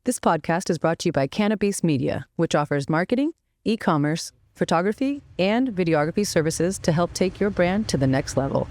This podcast is brought to you by Kanna Media, which offers marketing, e-commerce, photography, and videography services to help take your brand to the next level.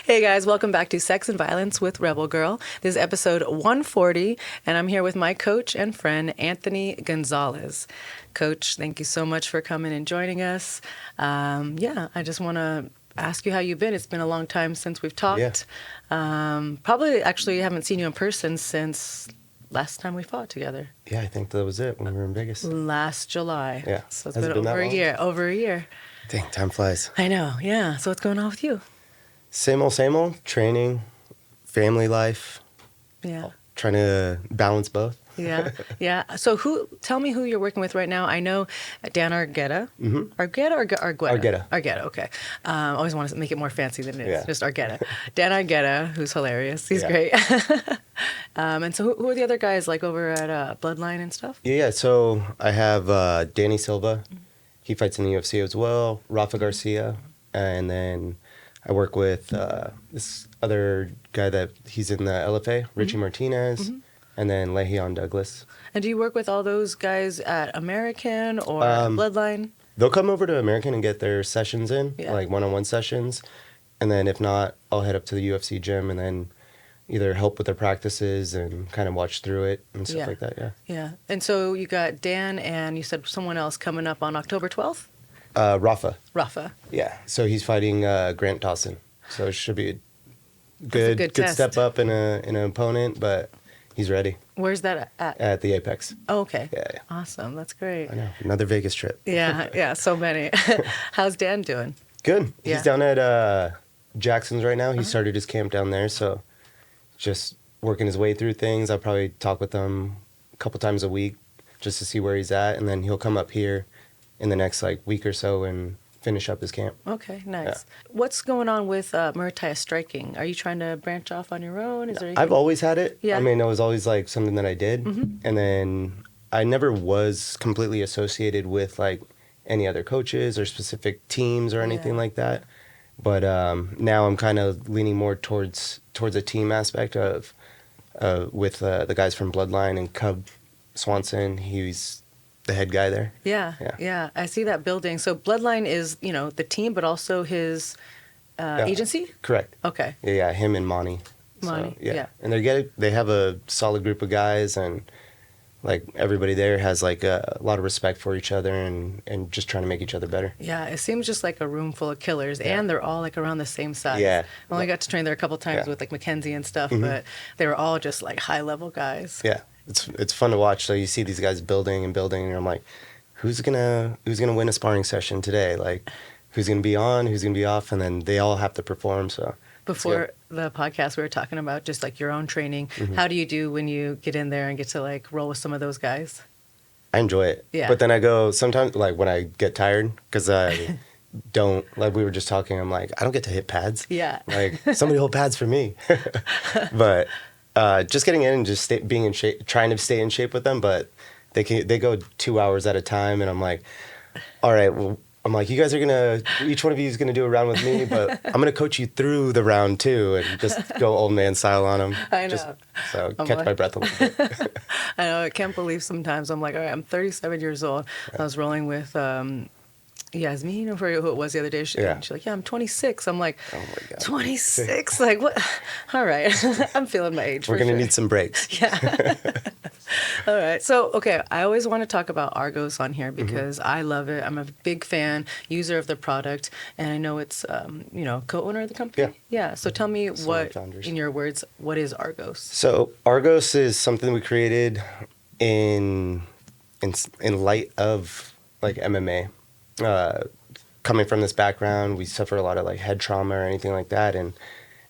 Hey guys, welcome back to Sex and Violence with Rebel Girl. This is episode 140, and I'm here with my coach and friend, Anthony Gonzalez. Coach, thank you so much for coming and joining us. I just want to ask you how you've been. It's been a long time since we've talked. Yeah. Probably actually haven't seen you in person since last time we fought together. Yeah, I think that was it when we were in Vegas. Last July. Yeah. So it's been over a year. Over a year. Dang, time flies. I know, yeah. So what's going on with you? Same old. Training, family life. Yeah. Trying to balance both. Yeah. So tell me who you're working with right now. I know Dan Argueta. Mm-hmm. Argueta or Argueta? Argueta, okay. I always want to make it more fancy than it is. Yeah. Just Argueta. Dan Argueta, who's hilarious. He's great. And so who are the other guys like over at Bloodline and stuff? Yeah. So I have Danny Silva. He fights in the UFC as well. Rafa Garcia. And then I work with this other guy that he's in the LFA, Richie Martinez, and then Le'Veon Douglas. And do you work with all those guys at American or Bloodline? They'll come over to American and get their sessions in, like one-on-one sessions. And then if not, I'll head up to the UFC gym and then either help with their practices and kind of watch through it and stuff like that, Yeah. And so you got Dan and you said someone else coming up on October 12th? Rafa. Yeah. So he's fighting Grant Dawson. So it should be a good step up in an opponent, but he's ready. Where's that at? At the Apex. Oh, okay. Yeah. Awesome. That's great. I know. Another Vegas trip. Yeah. So many. How's Dan doing? Good. Yeah. He's down at Jackson's right now. He started his camp down there, so just working his way through things. I'll probably talk with him a couple times a week just to see where he's at, and then he'll come up here in the next week or so and finish up his camp. Okay, nice. Yeah. What's going on with Muay Thai striking? Are you trying to branch off on your own? Is there anything? I've always had it. Yeah. I mean, it was always something that I did. Mm-hmm. And then I never was completely associated with any other coaches or specific teams or anything like that. But now I'm kind of leaning more towards a team aspect of with the guys from Bloodline and Cub Swanson. He's the head guy there. Yeah. I see that building. So Bloodline is, the team, but also his agency? Correct. Okay. Yeah, him and Monty. So, yeah. And they have a solid group of guys, and everybody there has a lot of respect for each other and just trying to make each other better. Yeah, it seems just like a room full of killers, and they're all around the same size. Yeah. I only got to train there a couple times with Mackenzie and stuff, but they were all just high level guys. Yeah. It's fun to watch. So you see these guys building, and I'm like, who's gonna win a sparring session today? Who's gonna be on? Who's gonna be off? And then they all have to perform. So before the podcast, we were talking about just your own training. Mm-hmm. How do you do when you get in there and get to roll with some of those guys? I enjoy it. Yeah. But then I go sometimes when I get tired because I don't we were just talking. I'm like, I don't get to hit pads. Yeah. Somebody hold pads for me. But. Just getting in and just being in shape, trying to stay in shape with them, but they go 2 hours at a time, and I'm like, all right, well, you guys are each one of you is gonna do a round with me, but I'm gonna coach you through the round too, and just go old man style on them. I know. Catch my breath a little bit. I know. I can't believe sometimes I'm like, all right, I'm 37 years old. Yeah. I was rolling with Yasmin, or who it was the other day. She's like, I'm 26. I'm like, oh my God, 26? What? All right. I'm feeling my age. We're going to need some breaks. Yeah. All right. So, okay, I always want to talk about Argos on here because I love it. I'm a big fan, user of the product, and I know it's, co-owner of the company. Yeah. So tell me in your words, what is Argos? So Argos is something we created in light of MMA. Coming from this background, we suffer a lot of head trauma or anything like that, and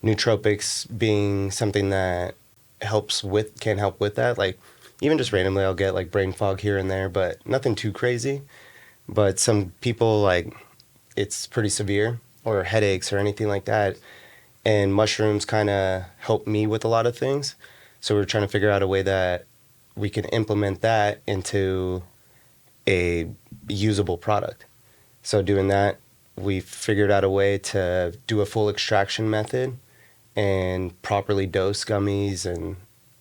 nootropics being something that can help with that. Even just randomly, I'll get brain fog here and there, but nothing too crazy. But some people it's pretty severe, or headaches or anything like that, and mushrooms kind of help me with a lot of things. So we're trying to figure out a way that we can implement that into a usable product. So doing that, we figured out a way to do a full extraction method and properly dose gummies and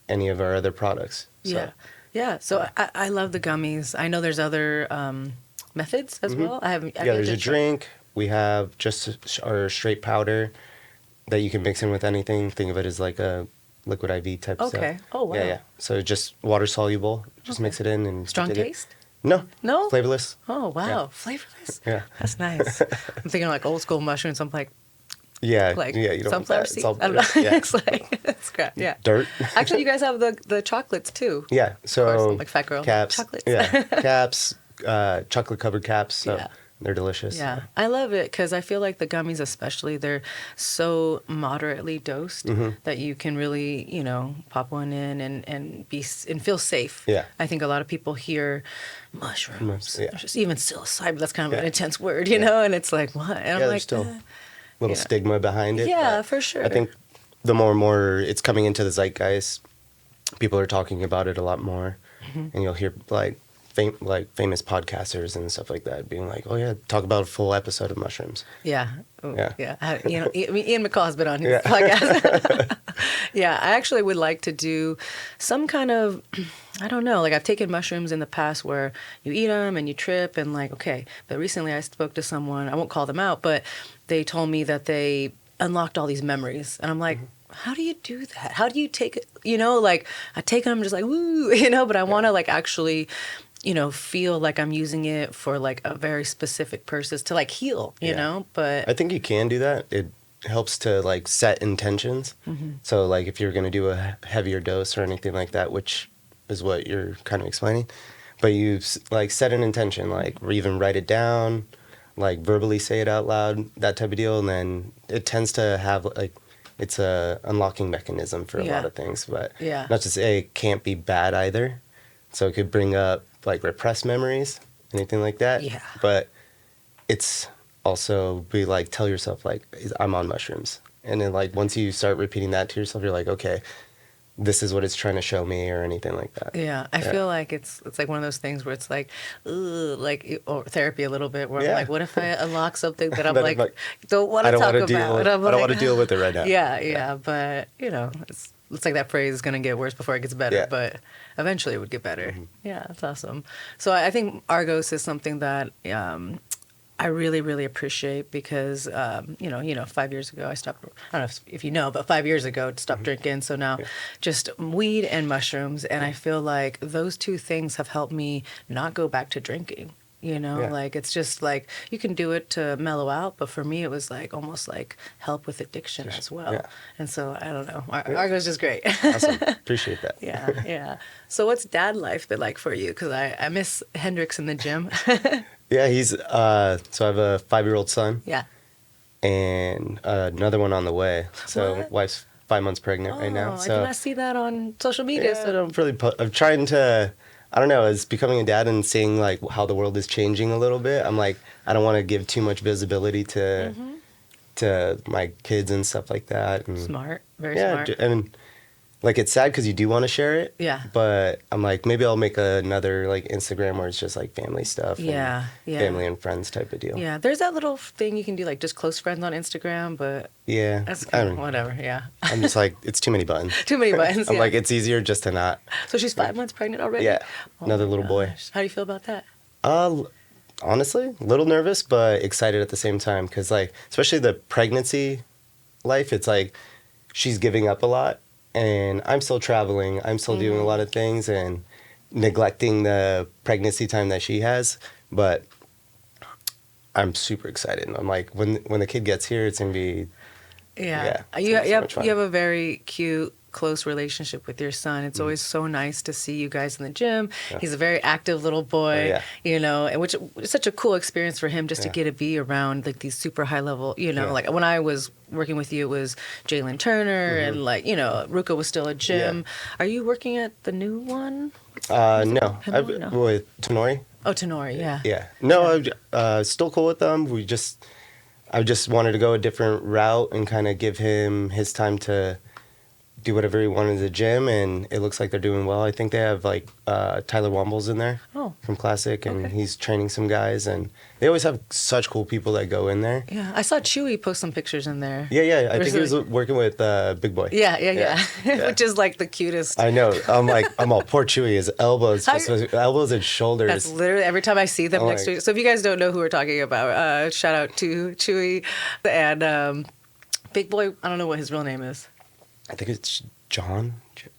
any of our other products. Yeah. Yeah. So I love the gummies. I know there's other methods as well. I've There's a drink. We have just our straight powder that you can mix in with anything. Think of it as like a liquid IV type stuff. Okay. Oh, wow. Yeah. So just water soluble. Just mix it in and Strong take it. taste? No. No? Flavorless. Oh, wow. Yeah. Flavorless? Yeah. That's nice. I'm thinking like old school mushrooms. I'm like You don't want sunflower that. seeds. It's all I don't know. yeah. It's like, it's crap. Yeah. Dirt. Actually, you guys have the chocolates too. Yeah. So Of course, I'm like fat girl. caps. Chocolates. Yeah. Caps. Chocolate covered caps. So Yeah. they're delicious. Yeah, I love it because I feel like the gummies, especially, they're so moderately dosed that you can really, pop one in and feel safe. Yeah. I think a lot of people hear mushrooms, Yeah. or just even psilocybin. That's kind of an intense word, and it's like what? And I'm there's like, still little stigma behind it. yeah, but for sure. I think the more and more it's coming into the zeitgeist, people are talking about it a lot more, and you'll hear like famous podcasters and stuff like that being like, "Oh yeah, talk about a full episode of mushrooms." Yeah. Ooh, Yeah. yeah. Ian McCall has been on his podcast. Yeah, I actually would like to do some kind of, I don't know, like I've taken mushrooms in the past where you eat them and you trip and like, okay. But recently I spoke to someone, I won't call them out, but they told me that they unlocked all these memories. And I'm like, how do you do that? How do you take it? Like I take them just like, woo, but I want to like actually feel like I'm using it for like a very specific purpose to like heal, you know, but I think you can do that. It helps to like set intentions. So like if you're going to do a heavier dose or anything like that, which is what you're kind of explaining, but you like set an intention, like or even write it down, like verbally say it out loud, that type of deal. And then it tends to have like, it's a unlocking mechanism for a lot of things, but not to say it can't be bad either. So it could bring up like repressed memories, anything like that. Yeah. But it's also be like, tell yourself like, I'm on mushrooms. And then like, once you start repeating that to yourself, you're like, okay, this is what it's trying to show me or anything like that. Yeah. I feel like it's like one of those things where it's like, or therapy a little bit where I'm like, what if I unlock something that I'm like, don't want to talk about? I don't want to deal with it right now. Yeah. But it's like that phrase is going to get worse before it gets better, but eventually it would get better. Yeah, that's awesome. So I think Argos is something that I really, really appreciate because, 5 years ago I stopped, I don't know if you know, but 5 years ago I stopped drinking. So now just weed and mushrooms. And I feel like those two things have helped me not go back to drinking. Like it's just like you can do it to mellow out, but for me it was like almost like help with addiction as well. Yeah. And so I don't know, Argo's just great. Awesome, appreciate that. Yeah. So what's dad life been like for you? Because I miss Hendrix in the gym. Yeah, he's so I have a 5-year-old son. Yeah. And another one on the way. So What? wife's 5 months pregnant right now. So I did not see that on social media. yeah, I'm trying to. I don't know, as becoming a dad and seeing like how the world is changing a little bit, I'm like, I don't want to give too much visibility to my kids and stuff like that. And Smart, very smart. And like it's sad because you do want to share it. Yeah. But I'm like, maybe I'll make another like Instagram where it's just like family stuff. Yeah. Family and friends type of deal. Yeah, there's that little thing you can do, like just close friends on Instagram, but yeah, that's kind of whatever. Yeah. I'm just like, it's too many buttons. Too many buttons. I'm like, it's easier just to not. So she's 5 months pregnant already? Yeah. Oh Another my little boy. gosh. How do you feel about that? Honestly, a little nervous, but excited at the same time. Because, like, especially the pregnancy life, it's like she's giving up a lot. And I'm still traveling. I'm still doing a lot of things and neglecting the pregnancy time that she has. But I'm super excited. I'm like, when the kid gets here, it's going to be... Yeah. You have a very cute, close relationship with your son. It's always so nice to see you guys in the gym. Yeah. He's a very active little boy, and which is such a cool experience for him just to get to be around like these super high level, like when I was working with you, it was Jalen Turner and like, Ruka was still at gym. Yeah. Are you working at the new one? No. With Tenori. Oh, Tenori, yeah. Yeah. No, I'm still cool with them. I just wanted to go a different route and kind of give him his time to do whatever he wanted in the gym, and it looks like they're doing well. I think they have like Tyler Wombles in there from Classic, and he's training some guys, and they always have such cool people that go in there. Yeah, I saw Chewy post some pictures in there. Yeah. I think he was working with Big Boy. Yeah. Which is like the cutest. I know. I'm all poor Chewy. His elbows and shoulders. That's literally every time I see them next to. So if you guys don't know who we're talking about, shout out to Chewy and Big Boy. I don't know what his real name is. I think it's John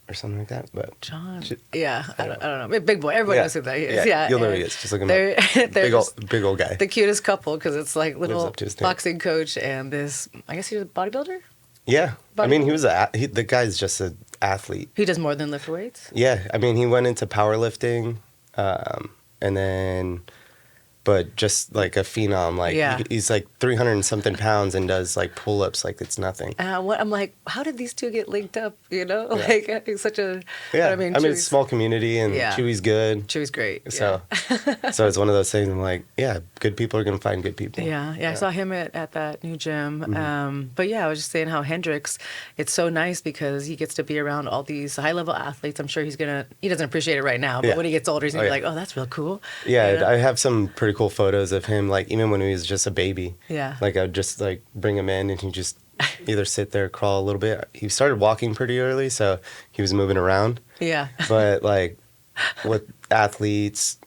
or something like that. But John. Yeah, I don't know. Big Boy. Everybody knows who that is. Yeah, you'll know who he is. Just look him up. Big old guy. The cutest couple because it's like little boxing coach and this. I guess he's a bodybuilder. Yeah, I mean the guy's just an athlete. He does more than lift weights. Yeah, I mean he went into powerlifting, and then. But just like a phenom, like he's like 300 and something pounds and does like pull-ups like it's nothing. I'm like, how did these two get linked up? You know, like it's such a. Yeah, I mean, it's a small community, and Chewy's good. Chewy's great. So, so it's one of those things. I'm like, yeah, good people are gonna find good people. Yeah. I saw him at that new gym. But yeah, I was just saying how Hendrix, it's so nice because he gets to be around all these high-level athletes. I'm sure he doesn't appreciate it right now, but when he gets older, he's gonna be like, oh, that's real cool. Yeah, you know? I have some pretty cool photos of him, like even when he was just a baby. Yeah. Like I'd just like bring him in and he'd just either sit there, crawl a little bit. He started walking pretty early, so he was moving around. Yeah. But like with athletes,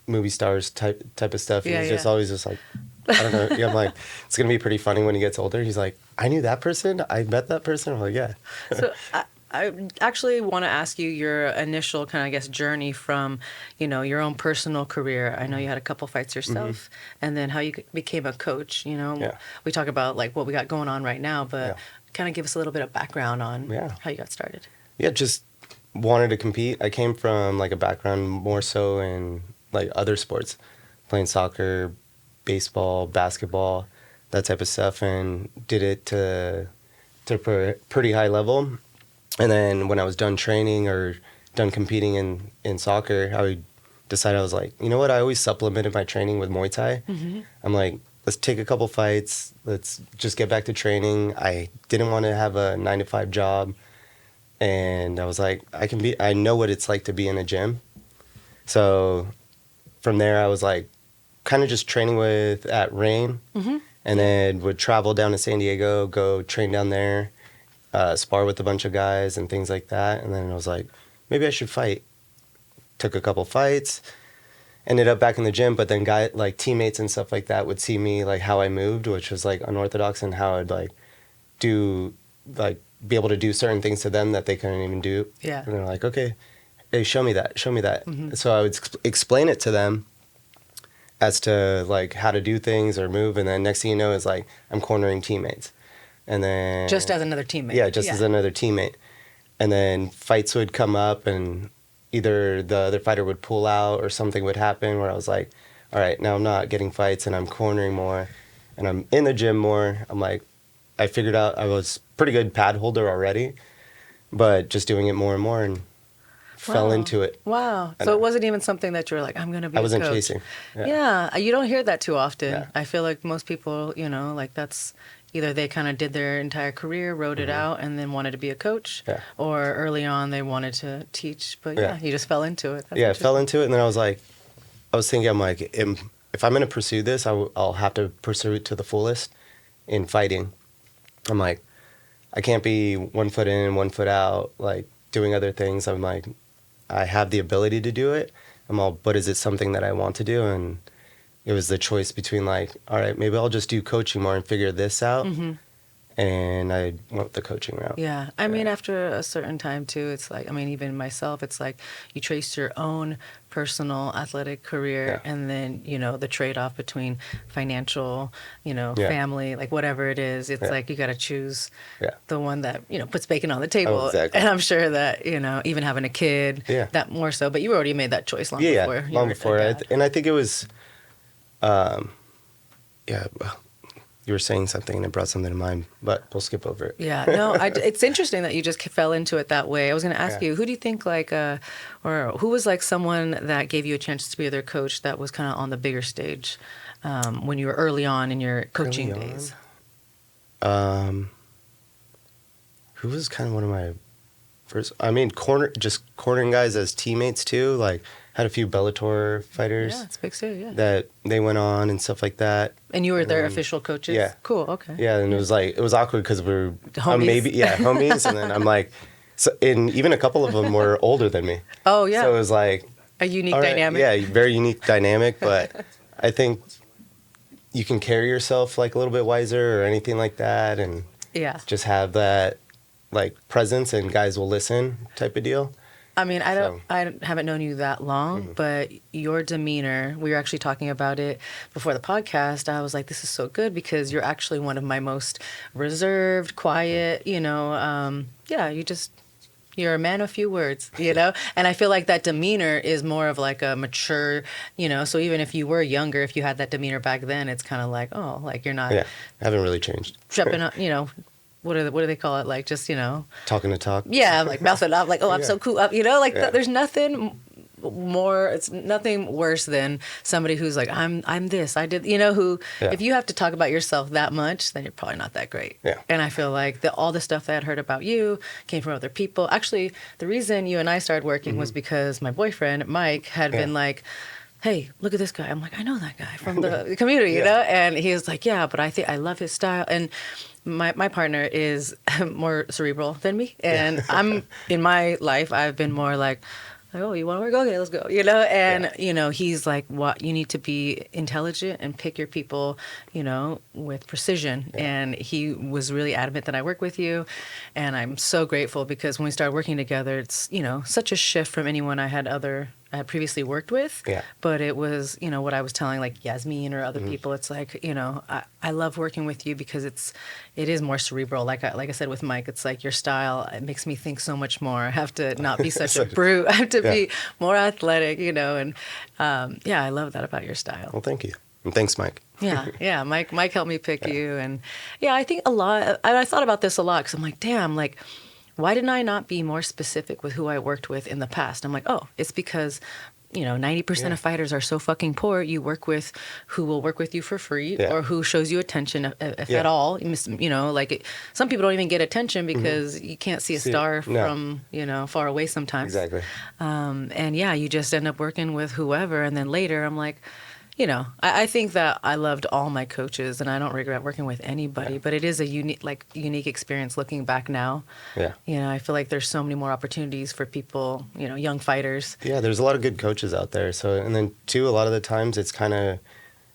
movie stars type of stuff, he's just always just like, I don't know. I'm like, it's gonna be pretty funny when he gets older. He's like, I knew that person. I met that person. I'm like, yeah. So I actually want to ask you your initial kind of, I guess, journey from, your own personal career. I know you had a couple fights yourself, and then how you became a coach. We talk about like what we got going on right now, but kind of give us a little bit of background on how you got started. Yeah, just wanted to compete. I came from like a background more so in like other sports, playing soccer, baseball, basketball, that type of stuff, and did it to pretty high level. And then when I was done training or done competing in soccer, I decided I was like, you know what? I always supplemented my training with Muay Thai. I'm like, let's take a couple fights. Let's just get back to training. I didn't want to have a 9-to-5 job. And I was like, I know what it's like to be in a gym. So from there, I was like kind of just training at Rain. And then would travel down to San Diego, go train down there. Spar with a bunch of guys and things like that. And then I was like, maybe I should fight. Took a couple fights, ended up back in the gym, but then teammates and stuff like that would see me like how I moved, which was like unorthodox, and how I'd like be able to do certain things to them that they couldn't even do. Yeah. And they're like, okay, hey, show me that. So I would explain it to them as to like how to do things or move, and then next thing you know is like I'm cornering teammates. And then just as another teammate. Yeah, as another teammate. And then fights would come up, and either the other fighter would pull out or something would happen where I was like, all right, now I'm not getting fights and I'm cornering more and I'm in the gym more. I'm like, I figured out I was pretty good pad holder already, but just doing it more and more and fell into it. Wow. So it wasn't even something that you were like, I'm going to be a coach. I wasn't chasing. Yeah. You don't hear that too often. Yeah. I feel like most people, like that's either they kind of did their entire career, wrote it out, and then wanted to be a coach, or early on they wanted to teach. But you just fell into it. I fell into it, and then I was thinking, I'm like, if I'm going to pursue this, I'll have to pursue it to the fullest in fighting. I'm like, I can't be 1 foot in, 1 foot out, like doing other things. I'm like, I have the ability to do it. But is it something that I want to do? And it was the choice between like, all right, maybe I'll just do coaching more and figure this out. And I went the coaching route. Yeah. I mean, after a certain time too, it's like, I mean, even myself, it's like you trace your own personal athletic career and then, the trade-off between financial, family, like whatever it is, it's like you got to choose the one that, puts bacon on the table. Oh, exactly. And I'm sure that, even having a kid, that more so, but you already made that choice long before. Yeah, long before. And I think it was, you were saying something and it brought something to mind, but we'll skip over it. Yeah, no, it's interesting that you just fell into it that way. I was going to ask you, who do you think or who was like someone that gave you a chance to be their coach that was kind of on the bigger stage when you were early on in your coaching days? Who was kind of one of my First, I mean, cornering guys as teammates too. Like, had a few Bellator fighters. Yeah, it's big too. Yeah. That they went on and stuff like that. And you were their official coaches. Yeah. Cool. Okay. Yeah, and it was awkward because we're Homies. homies, and then I'm like, so, and even a couple of them were older than me. Oh yeah. So it was like a unique all right, dynamic. Yeah, very unique dynamic, but I think you can carry yourself like a little bit wiser or anything like that, and just have that like presence and guys will listen type of deal. I mean, I haven't known you that long, but your demeanor, we were actually talking about it before the podcast. I was like, this is so good because you're actually one of my most reserved, quiet, you're a man of few words, And I feel like that demeanor is more of like a mature, so even if you were younger, if you had that demeanor back then, it's kind of like, oh, like you're not. Yeah, I haven't really changed. Stepping up, what do they call it? Like just, talking to talk. Yeah, like mouthing up, like, oh, I'm so cool. There's nothing more, it's nothing worse than somebody who's like, I'm this, I did, if you have to talk about yourself that much, then you're probably not that great. Yeah. And I feel like all the stuff that I'd heard about you came from other people. Actually, the reason you and I started working was because my boyfriend, Mike, had been like, hey, look at this guy. I'm like, I know that guy from the community, And he was like, yeah, but I love his style. And my partner is more cerebral than me. And I'm, in my life, I've been more like, oh, you want to work? Okay, let's go. And, he's like, what? You need to be intelligent and pick your people, with precision. Yeah. And he was really adamant that I work with you. And I'm so grateful because when we started working together, it's, such a shift from anyone I had previously worked with. Yeah. But it was, what I was telling like Yasmin or other people, it's like, I love working with you because it is more cerebral. Like I said with Mike, it's like your style, it makes me think so much more. I have to not be such a brute. I have to be more athletic, and I love that about your style. Well, thank you. And thanks, Mike. Yeah. Mike helped me pick you. And I think a lot, I thought about this a lot because I'm like, damn, like, why didn't I not be more specific with who I worked with in the past? I'm like, oh, it's because, 90% of fighters are so fucking poor. You work with who will work with you for free or who shows you attention, if at all. Some people don't even get attention because you can't see a star from, far away sometimes. Exactly. You just end up working with whoever. And then later I'm like, I think that I loved all my coaches and I don't regret working with anybody, but it is a unique experience looking back now. Yeah. I feel like there's so many more opportunities for people, young fighters. Yeah, there's a lot of good coaches out there. So, and then too, a lot of the times it's kind of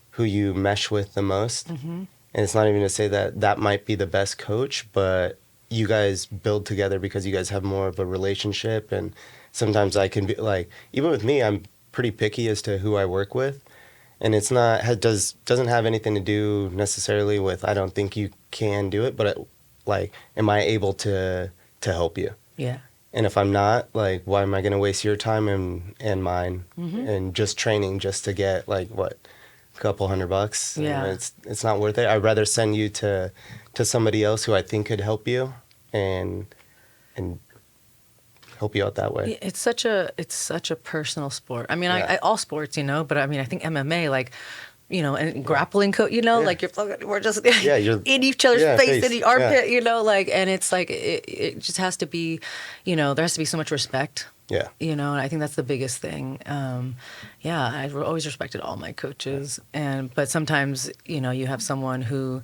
who you mesh with the most. Mm-hmm. And it's not even to say that might be the best coach, but you guys build together because you guys have more of a relationship. And sometimes I can be like, even with me, I'm pretty picky as to who I work with. And it's not doesn't have anything to do necessarily with I don't think you can do it, but am I able to help you? Yeah. And if I'm not, like, why am I going to waste your time and mine and just training just to get a couple $100? Yeah. It's not worth it. I'd rather send you to somebody else who I think could help you and help you out that way. It's such a personal sport. I mean, all sports, but I mean, I think MMA, and grappling, we're just you're in each other's face, in the armpit, and it's like, it just has to be, there has to be so much respect. Yeah. And I think that's the biggest thing. I've always respected all my coaches, but sometimes, you have someone who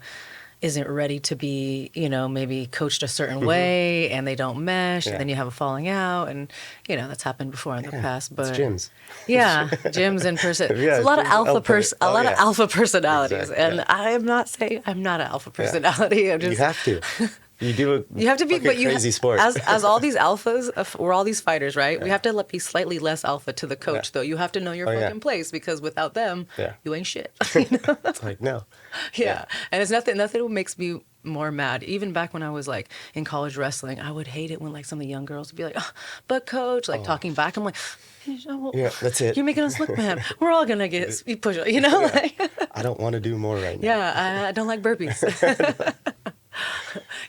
isn't ready to be, maybe coached a certain way and they don't mesh and then you have a falling out and, that's happened before in the past. But it's gyms. Yeah, gyms in person. It's a lot of alpha personalities. Exactly. And I am not saying I'm not an alpha personality. I'm just, you have to. You have to be, but crazy sport. As all these alphas, we're all these fighters, right? Yeah. We have to be slightly less alpha to the coach, though. You have to know your fucking place because without them, you ain't shit. It's like, no. Yeah. And it's nothing makes me more mad. Even back when I was in college wrestling, I would hate it when some of the young girls would be like, oh, but coach, talking back. I'm like, that's it. You're making us look bad. We're all gonna get pushed, I don't want to do more right now. Yeah, I don't like burpees.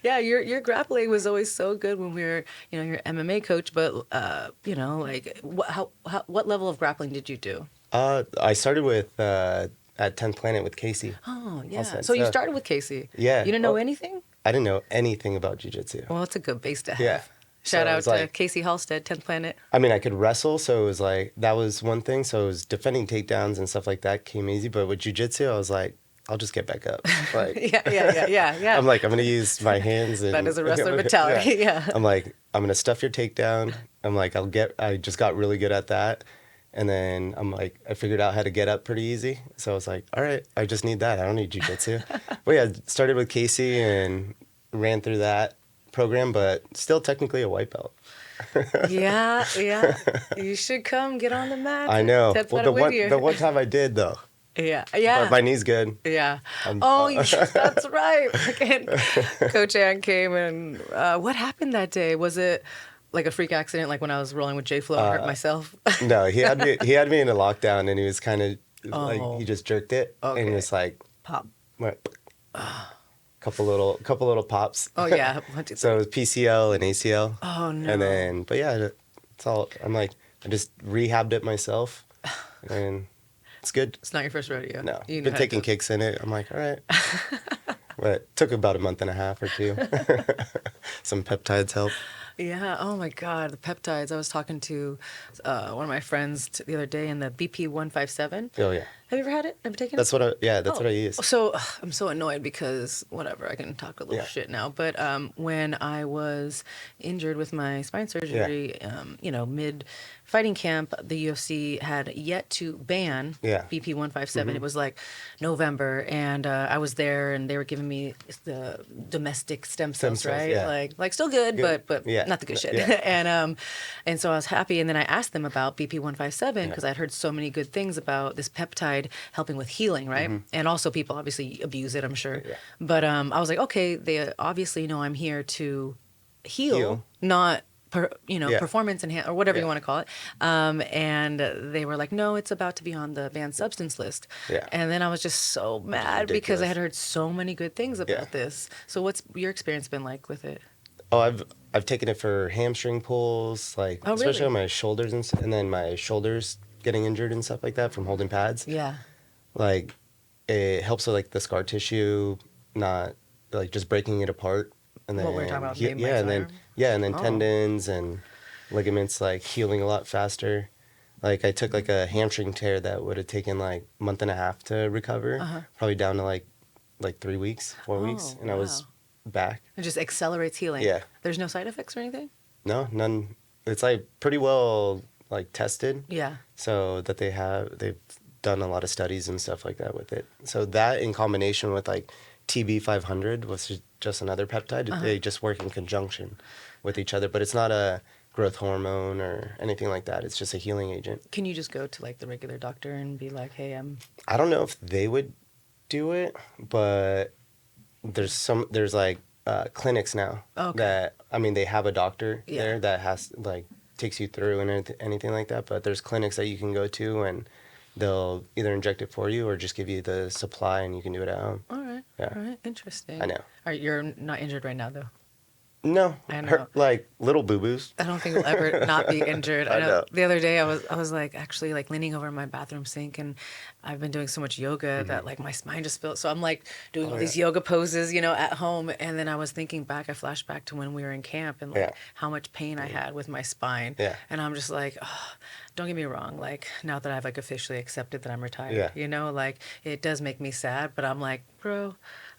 Yeah, your grappling was always so good when we were, your MMA coach. But what level of grappling did you do? I started with at 10th Planet with Casey. Oh yeah. So you started with Casey. Yeah. You didn't know anything? I didn't know anything about jiu-jitsu. Well, it's a good base to have. Yeah. Shout So it out was to like, Casey Halstead, 10th Planet. I mean, I could wrestle, so it was like, that was one thing. So it was defending takedowns and stuff like that came easy. But with jujitsu, I was like, I'll just get back up. Like, Yeah. I'm like, I'm gonna use my hands and That is a wrestler mentality. Yeah. I'm like, I'm gonna stuff your takedown. I'm like, I just got really good at that. And then I'm like, I figured out how to get up pretty easy. So I was like, all right, I just need that. I don't need jujitsu. But yeah, started with Casey and ran through that program, but still technically a white belt. Yeah. You should come get on the mat. I know. That's Well, the one time I did though. Yeah. But my knee's good. Yeah. I'm- That's right. Again, Coach Ann came and what happened that day? Was it like a freak accident, like when I was rolling with J Flow and hurt myself? No, he had me in a lockdown, and he was kind of like, Oh. he just jerked it, and Okay. he was like, Pop. went, couple little pops. Oh yeah. 1, 2, 3. So it was PCL and ACL. Oh no. And then, but yeah, it's all. I'm like, I just rehabbed it myself, and it's good. It's not your first rodeo. No, You know been how taking to- kicks in it. I'm like, all right. But it took about a month and a half or two. Some peptides help. Yeah. Oh my God. The peptides. I was talking to one of my friends the other day, and the BP157. Oh yeah, Have you ever had it? Have you taken it? that's what I use. So I'm so annoyed because whatever, I can talk a little Yeah. shit now. But when I was injured with my spine surgery, mid fighting camp, the UFC had yet to ban Yeah. BP157. It was like November, and I was there, and they were giving me the domestic stem cells, cells, right? yeah. Like still good, Good. but Yeah. not the good shit. Yeah. And so I was happy, and then I asked them about BP157 because I'd heard so many good things about this peptide helping with healing, right? And also people obviously abuse it, I'm sure. Yeah. But I was like, okay, they obviously know I'm here to heal. Not Yeah. performance enhance or whatever you Yeah. want to call it. And they were like, no, it's about to be on the banned substance list. Yeah. And then I was just so mad because I ridiculous. had heard so many good things about Yeah. this. So what's your experience been like with it? Oh, I've taken it for hamstring pulls, like Oh, especially really? on my shoulders and then my shoulders getting injured and stuff like that from holding pads. Yeah. Like it helps with like the scar tissue, not like just breaking it apart. And then What we're talking about, he- maybe yeah, and then Oh. tendons and ligaments like healing a lot faster. Like I took like a hamstring tear that would have taken like a month and a half to recover, probably down to like 3 weeks, 4 weeks, and I was back. It just accelerates healing. Yeah. There's no side effects or anything? No, none. It's like pretty well like tested, Yeah. so that they've done a lot of studies and stuff like that with it. So that in combination with like TB500, which is just another peptide, they just work in conjunction with each other. But it's not a growth hormone or anything like that. It's just a healing agent. Can you just go to like the regular doctor and be like, hey, I don't know if they would do it, but there's like clinics now Okay. that, I mean, they have a doctor Yeah. there that has like takes you through and anything like that. But there's clinics that you can go to and they'll either inject it for you or just give you the supply and you can do it at home. all right. Yeah. All right. Interesting. I know. All right. You're not injured right now, though. No, I know. like little boo boos. I don't think we'll ever not be injured. I I know. know. The other day I was like actually like leaning over my bathroom sink, and I've been doing so much yoga that like my spine just feels. So I'm like doing all these yoga poses, at home. And then I was thinking back, I flashed back to when we were in camp and like Yeah. how much pain I had with my spine. Yeah. And I'm just like, oh, don't get me wrong. Like now that I've like officially accepted that I'm retired, Yeah. like it does make me sad, but I'm like, bro,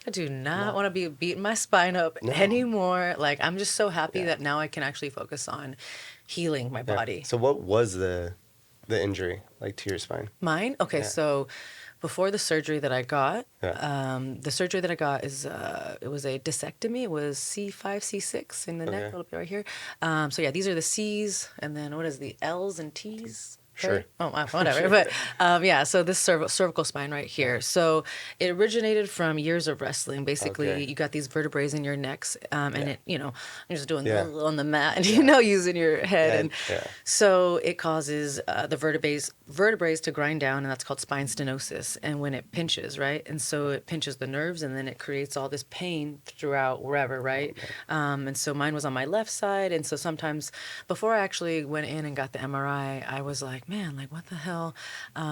I do not want to be beating my spine up anymore. Like, I'm just so happy that now I can actually focus on healing my Yeah. body. So what was the injury like to your spine? Mine? Okay, Yeah. so before the surgery that I got, Yeah. the surgery that I got is, it was a discectomy. It was C5, C6 in the neck, a Okay. little bit right here. So yeah, these are the C's, and then what is the L's and T's? Sure. Right? Oh, whatever. But yeah, so this cervical spine right here. So it originated from years of wrestling. Basically, Okay. you got these vertebrae in your necks, and it, you're just doing Yeah. on the mat, and using your head, and Yeah. so it causes the vertebrae to grind down, and that's called spine stenosis. And when it pinches, right, and so it pinches the nerves, and then it creates all this pain throughout wherever, right. And so mine was on my left side, and so sometimes before I actually went in and got the MRI, I was like, man, like what the hell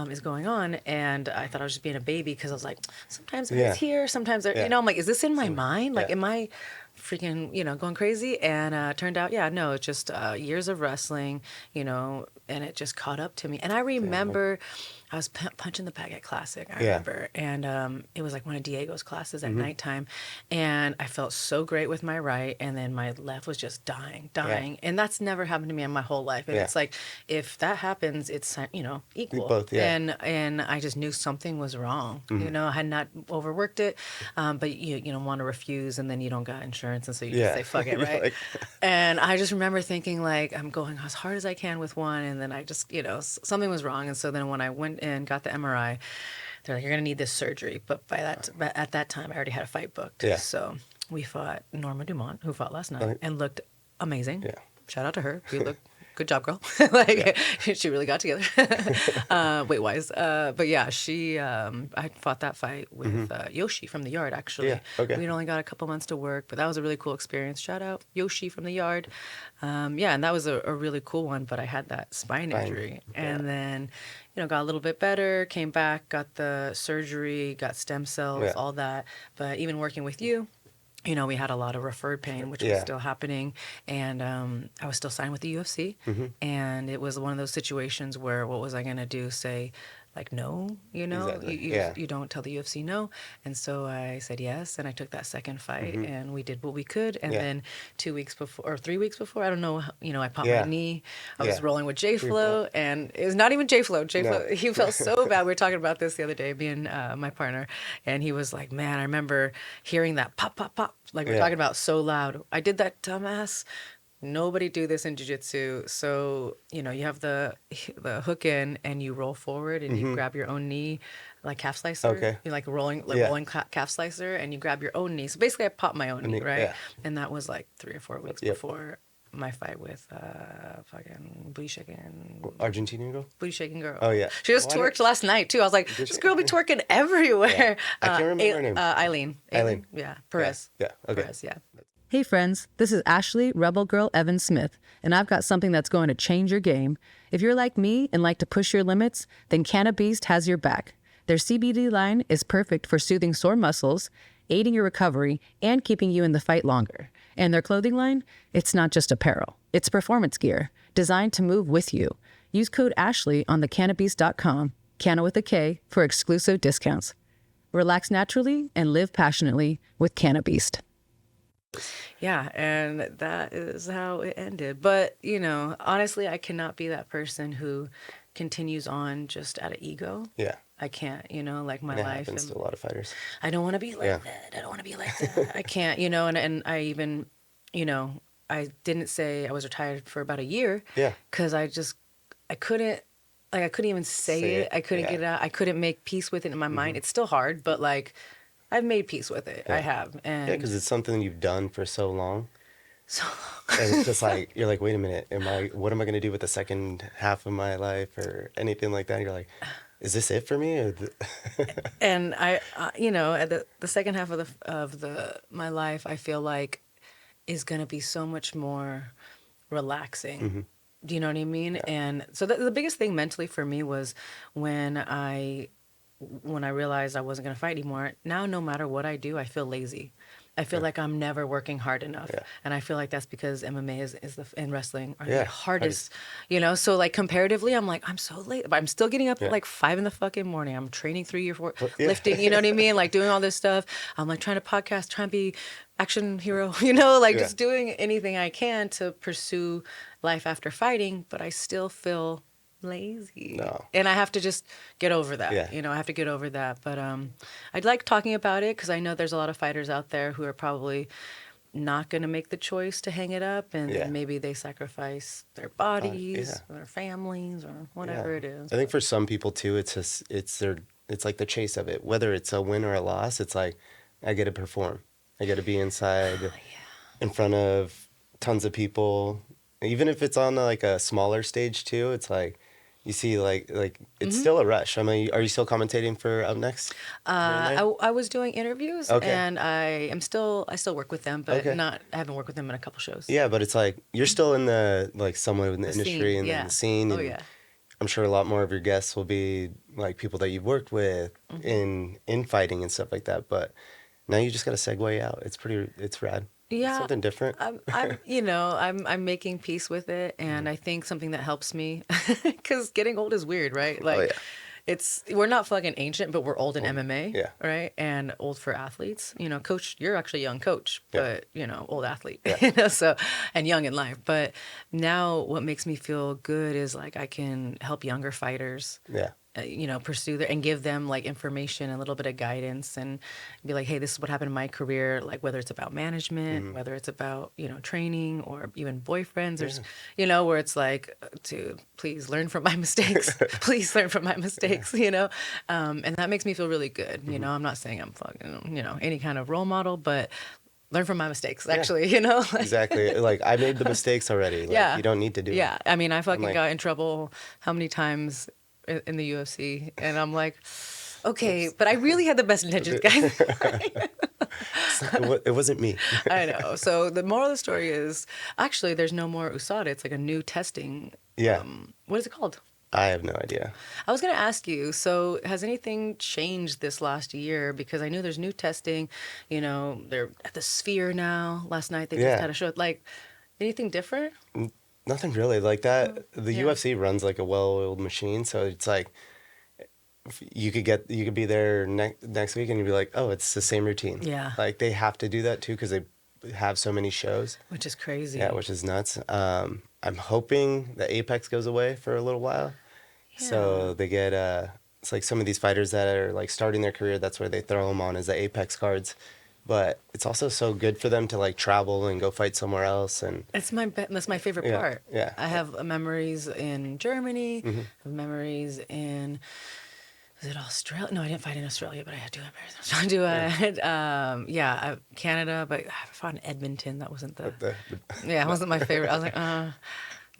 is going on? And I thought I was just being a baby because I was like, sometimes it hurts here, sometimes I'm like, is this in my mind? Like, Yeah. am I freaking, going crazy. And turned out, yeah, no, it's just years of wrestling, and it just caught up to me. And I remember I was punching the bag at Classic, I remember. And it was like one of Diego's classes at nighttime. And I felt so great with my right. And then my left was just dying. Yeah. And that's never happened to me in my whole life. And it's like, if that happens, it's, equal. Both, yeah. And I just knew something was wrong. I had not overworked it. But you don't want to refuse, and then you don't got insurance. And so you just say, fuck it, right? And I just remember thinking, like, I'm going as hard as I can with one. And then I just, something was wrong. And so then when I went and got the MRI, they're like, you're going to need this surgery. But at that time, I already had a fight booked. Yeah. So we fought Norma Dumont, who fought last night, and looked amazing. Yeah. Shout out to her. You look good job, girl. She really got together weight-wise. But yeah, I fought that fight with Yoshi from the Yard, actually. Yeah, okay. We'd only got a couple months to work, but that was a really cool experience. Shout out Yoshi from the Yard. And that was a really cool one, but I had that spine injury. And then, got a little bit better, came back, got the surgery, got stem cells, all that. But even working with you, we had a lot of referred pain, which was still happening. And I was still signed with the UFC. And it was one of those situations where what was I going to do? Say, like, no, Exactly. You don't tell the UFC no. And so I said yes. And I took that second fight and we did what we could. And then 2 weeks before, or 3 weeks before, I don't know, I popped my knee. I was rolling with J-Flow, and it was not even J-Flow. J-Flow, he felt so bad. We were talking about this the other day, me and my partner. And he was like, man, I remember hearing that pop, pop, pop. Like we're talking about so loud. I did that, dumbass. Nobody do this in jiu-jitsu. So, you have the hook in and you roll forward and you grab your own knee, like calf slicer. Okay. You're like rolling calf slicer, and you grab your own knee. So basically I popped my own knee, right? Yeah. And that was like 3 or 4 weeks before my fight with fucking booty shaking. Argentinian girl? Booty shaking girl. Oh, yeah. She just twerked last night, too. I was like, this girl be twerking everywhere. I can't remember her name. Eileen. Yeah. Perez. Yeah. Okay. Perez, yeah. Hey friends, this is Ashlee Rebel Girl Evans-Smith, and I've got something that's going to change your game. If you're like me and like to push your limits, then Kanna has your back. Their CBD line is perfect for soothing sore muscles, aiding your recovery, and keeping you in the fight longer. And their clothing line, it's not just apparel. It's performance gear, designed to move with you. Use code Ashlee on thekannabeast.com, Kanna with a K, for exclusive discounts. Relax naturally and live passionately with Kanna Beast. Yeah, and that is how it ended. But, honestly, I cannot be that person who continues on just out of ego. Yeah. I can't, like my life. It happens to a lot of fighters. I don't want to be like that. I don't want to be like that. I can't, and I even, I didn't say I was retired for about a year. Yeah. Because I couldn't even say it. I couldn't get it out. I couldn't make peace with it in my mind. It's still hard, but I've made peace with it. I have. And because it's something you've done for so long. And it's just like, you're like, wait a minute, what am I going to do with the second half of my life or anything like that? And you're like, is this it for me? And I, at the second half of my life, I feel like is going to be so much more relaxing. Do you know what I mean? Yeah. And so the biggest thing mentally for me was when I realized I wasn't going to fight anymore. Now, no matter what I do, I feel lazy. I feel like I'm never working hard enough. Yeah. And I feel like that's because MMA and wrestling are the hardest, So like comparatively, I'm like, I'm so late, but I'm still getting up at like 5 in the fucking morning. I'm training 3 or 4, lifting, you know what I mean? Like doing all this stuff. I'm like trying to podcast, trying to be action hero, just doing anything I can to pursue life after fighting, but I still feel lazy. No. And I have to just get over that. Yeah. I have to get over that. But I'd like talking about it because I know there's a lot of fighters out there who are probably not going to make the choice to hang it up, and maybe they sacrifice their bodies or their families or whatever it is. I think for some people too, it's like the chase of it. Whether it's a win or a loss, it's like I get to perform. I get to be inside in front of tons of people. Even if it's on like a smaller stage too, it's like you see like it's still a rush. I mean, are you still commentating for Up Next? I was doing interviews, and I still work with them, but I haven't worked with them in a couple shows. Yeah, but it's like you're still in somewhat in the industry and in the scene. And I'm sure a lot more of your guests will be like people that you've worked with in fighting and stuff like that. But now you just got to segue out. It's rad. Yeah, something different. I'm making peace with it, and I think something that helps me, because getting old is weird, right? Oh Like, yeah. we're not fucking ancient, but we're old in MMA, Yeah. right? And old for athletes. Coach, you're actually a young coach, Yeah. but old athlete. Yeah. So, and young in life. But now, what makes me feel good is like I can help younger fighters, Yeah. pursue their and give them like information, a little bit of guidance, and be like, hey, this is what happened in my career. Like whether it's about management, whether it's about training, or even boyfriends, where it's like, to please learn from my mistakes. Please learn from my mistakes. And that makes me feel really good. I'm not saying I'm fucking any kind of role model, but learn from my mistakes. Actually, like, Exactly. Like I made the mistakes already. Like, yeah, you don't need to do it. yeah. I mean, I fucking like- got in trouble how many times in the UFC, and I'm like, okay, but I really had the best intentions, guys. It wasn't me. I know. So the moral of the story is actually there's no more USADA. It's like a new testing. Yeah. What is it called? I have no idea. I was going to ask you, so has anything changed this last year? Because I knew there's new testing. They're at the Sphere now. Last night they just had a show. Like, anything different? Nothing really like that. The Yeah. UFC runs like a well-oiled machine, so it's like you could be there next week and you'd be like, oh, it's the same routine. Yeah. Like they have to do that too because they have so many shows. Which is crazy. Yeah, which is nuts. I'm hoping the Apex goes away for a little while, so they get it's like some of these fighters that are like starting their career. That's where they throw them on as the Apex cards. But it's also so good for them to like travel and go fight somewhere else, and that's my favorite Yeah, part. yeah. I have memories in Germany. Mm-hmm. I have memories in, is it Australia? No, I didn't fight in Australia, but I had 2 memories. Canada, but I fought in Edmonton. That wasn't it wasn't my favorite. I was like,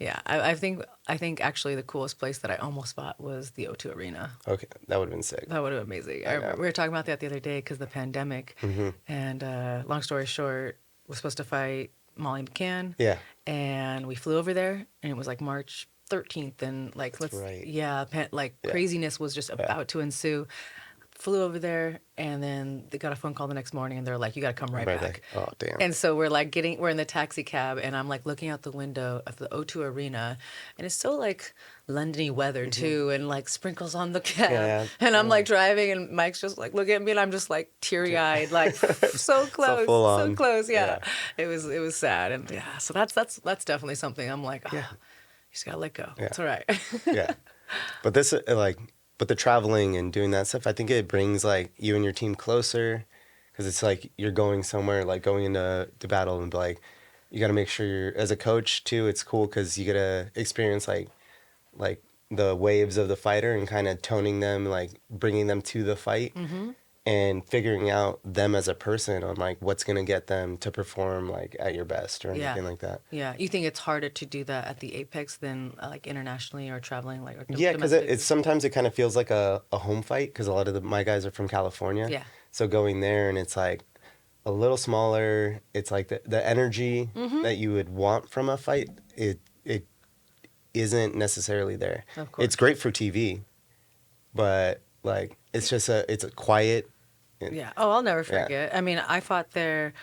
yeah. I think actually the coolest place that I almost fought was the O2 Arena. Okay, that would have been sick. That would have been amazing. I remember we were talking about that the other day because of the pandemic. Mm-hmm. And long story short, we're supposed to fight Molly McCann. Yeah. And we flew over there, and it was like March 13th, and like craziness was just about to ensue. Flew over there, and then they got a phone call the next morning, and they're like, "You got to come right back." Oh damn. And so we're in the taxi cab, and I'm like looking out the window of the O2 Arena, and it's so like Londony weather too, and like sprinkles on the cab. Yeah. And I'm like driving, and Mike's just like looking at me, and I'm just like teary eyed, like so close, full so on. close. Yeah. Yeah. It was sad, and so that's definitely something I'm like, you just gotta let go. Yeah. It's all right. Yeah. But but the traveling and doing that stuff, I think it brings like you and your team closer, because it's like you're going somewhere, like going into battle, and like you got to make sure you're, as a coach too, it's cool because you get to experience like the waves of the fighter and kind of toning them, like bringing them to the fight. Mm-hmm. And figuring out them as a person on like what's gonna get them to perform like at your best or anything like that. Yeah, you think it's harder to do that at the Apex than like internationally or traveling like? Yeah, because it's sometimes it kind of feels like a home fight because a lot of my guys are from California. Yeah. So going there and it's like a little smaller. It's like the energy that you would want from a fight. It isn't necessarily there. Of course. It's great for TV, but like it's a quiet. Yeah. Oh, I'll never forget. Yeah. I mean, I fought there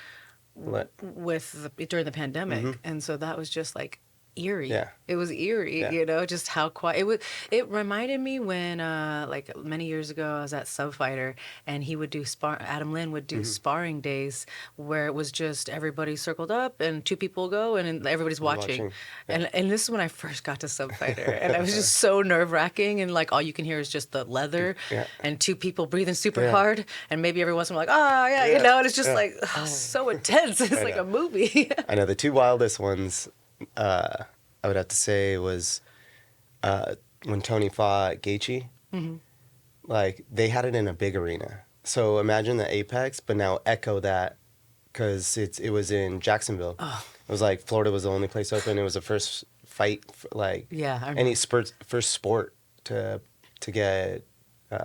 during the pandemic, Mm-hmm. and so that was just like eerie. Yeah. It was eerie, Yeah. just how quiet. It reminded me when like many years ago I was at Sub Fighter, and he would do Adam Lin would do sparring days where it was just everybody circled up and 2 people go and everybody's watching. Yeah. And this is when I first got to Sub Fighter, and it was just so nerve-wracking, and like all you can hear is just the leather and 2 people breathing super hard, and maybe every once in a while like, and it's just like so intense. It's like a movie. I know the 2 wildest ones. I would have to say was when Tony fought Gaethje. Mm-hmm. Like they had it in a big arena. So imagine the Apex, but now echo that because it was in Jacksonville. Oh. It was like Florida was the only place open. It was the first fight, first sport to get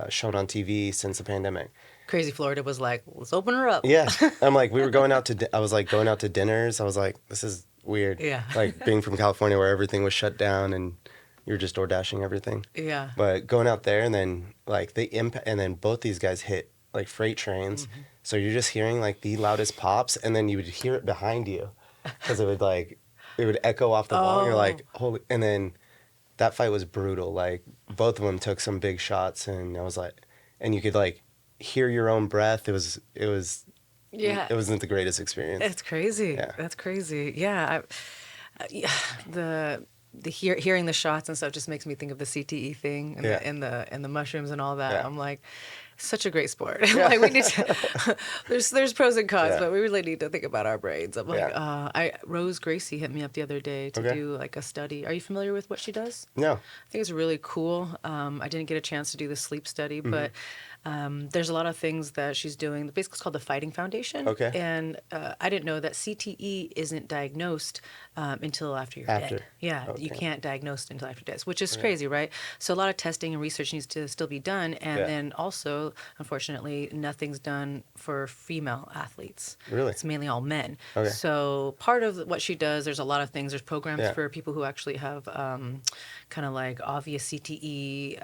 shown on TV since the pandemic. Crazy Florida was like, let's open her up. Yeah, I'm like, I was like going out to dinners. I was like, this is weird. Yeah. Like being from California where everything was shut down and you're just door dashing everything. Yeah. But going out there and then like and then both these guys hit like freight trains. So you're just hearing like the loudest pops, and then you would hear it behind you because it would echo off the wall. And you're like, holy! And then that fight was brutal. Like both of them took some big shots, and I was like, and you could like hear your own breath. Yeah. It wasn't the greatest experience. It's crazy. Yeah. That's crazy. Yeah. Yeah, hearing the shots and stuff just makes me think of the CTE thing and the mushrooms and all that. Yeah. I'm like, such a great sport. Like we need to. There's pros and cons, Yeah. but we really need to think about our brains. I'm like, Yeah. Rose Gracie hit me up the other day to Okay. do like a study. Are you familiar with what she does? No. I think it's really cool. I didn't get a chance to do the sleep study, but there's a lot of things that she's doing. Basically, it's called the Fighting Foundation. Okay. And I didn't know that CTE isn't diagnosed until after you're dead. Yeah, you Okay. can't diagnose it until after death, which is crazy, right? So a lot of testing and research needs to still be done. And then also, unfortunately, nothing's done for female athletes. Really? It's mainly all men. Okay. So part of what she does, there's a lot of things. There's programs Yeah. for people who actually have kind of like obvious CTE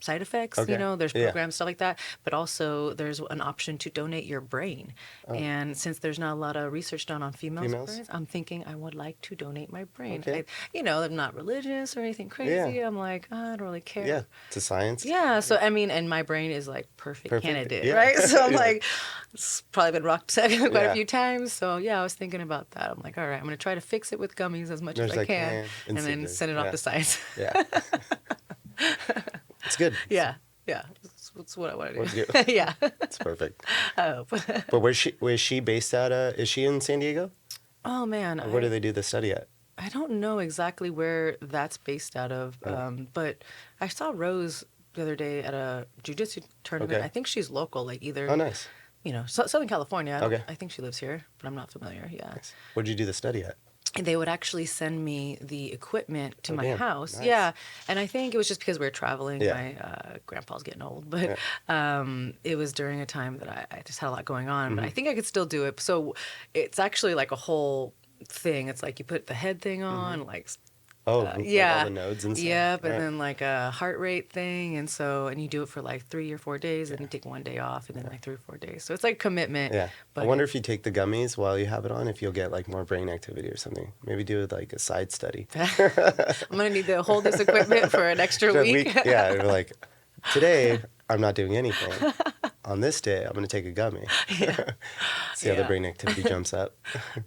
side effects, Okay. there's Yeah. programs, stuff like that. But also there's an option to donate your brain. And since there's not a lot of research done on females' brains, I'm thinking I would like to donate my brain. Okay. I'm not religious or anything crazy. Yeah. I'm like, I don't really care. Yeah. It's a science. Yeah, so I mean, and my brain is like perfect candidate, Yeah. right? So I'm Yeah. like, it's probably been rocked quite a Yeah. few times. So yeah, I was thinking about that. I'm like, all right, I'm gonna try to fix it with gummies as much as I can, and then send it off to science. Yeah. It's good. Yeah, that's what I want to do. What you do. Yeah, It's perfect. I hope. But where's she based out of? Is she in San Diego? Oh man, Or where do they do the study at? I don't know exactly where that's based out of, but I saw Rose the other day at a jiu-jitsu tournament. Okay. I think she's local, like either Oh, nice. Southern California. Okay. I think she lives here, but I'm not familiar. Yeah. Where'd you do the study at? And they would actually send me the equipment to my damn. house. Nice. Yeah. And I think it was just because we were traveling. Yeah. My grandpa's getting old. But it was during a time that I just had a lot going on. But I think I could still do it. So it's actually like a whole thing. It's like you put the head thing on, like Like yeah, all the nodes and stuff. Yep, and Right. then like a heart rate thing, and you do it for like 3 or 4 days, and you take one day off, and then like 3 or 4 days. So it's like commitment. Yeah. But I wonder if you take the gummies while you have it on, if you'll get like more brain activity or something. Maybe do like a side study. I'm gonna need to hold this equipment for an extra For a week. Yeah. You're like, today I'm not doing anything. On this day, I'm going to take a gummy. See how the Yeah. brain activity jumps up.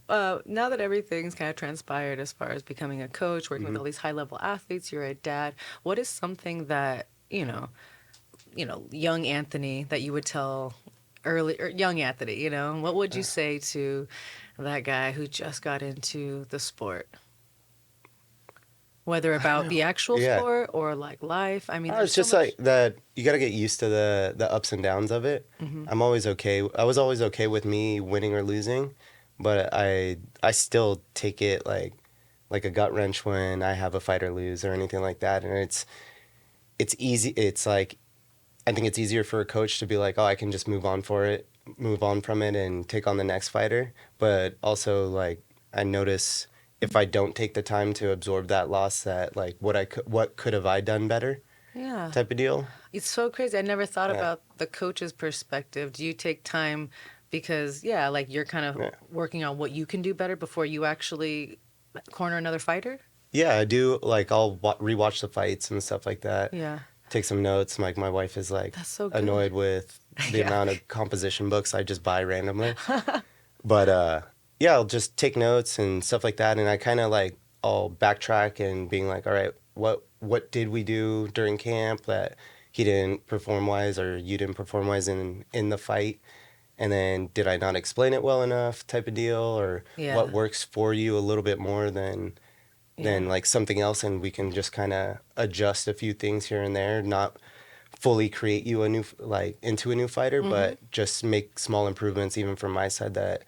Now that everything's kind of transpired as far as becoming a coach, working with all these high level athletes, you're a dad. What is something that young Anthony that you would tell young Anthony? What would you say to that guy who just got into the sport? Whether about the actual sport or like life. I mean, It's just like that. You got to get used to the ups and downs of it. I'm always okay. I was always okay with me winning or losing, but I still take it like a gut wrench when I have a fight or lose or anything like that. And it's easy. It's like, I think it's easier for a coach to be like, oh, I can just move on from it and take on the next fighter. But also like I notice, if I don't take the time to absorb that loss, that like what could have I done better? Yeah. Type of deal. It's so crazy. I never thought about the coach's perspective. Do you take time because like you're kind of working on what you can do better before you actually corner another fighter? Yeah, I do. Like I'll rewatch the fights and stuff like that. Yeah. Take some notes. Like my wife is like That's so good. annoyed with the amount of composition books I just buy randomly. But yeah, I'll just take notes and stuff like that, and I kind of like I'll backtrack and being like, all right, what did we do during camp that he didn't perform wise or you didn't perform wise in the fight, and then did I not explain it well enough, type of deal, or what works for you a little bit more than like something else, and we can just kind of adjust a few things here and there, not fully create you into a new fighter, but just make small improvements even from my side that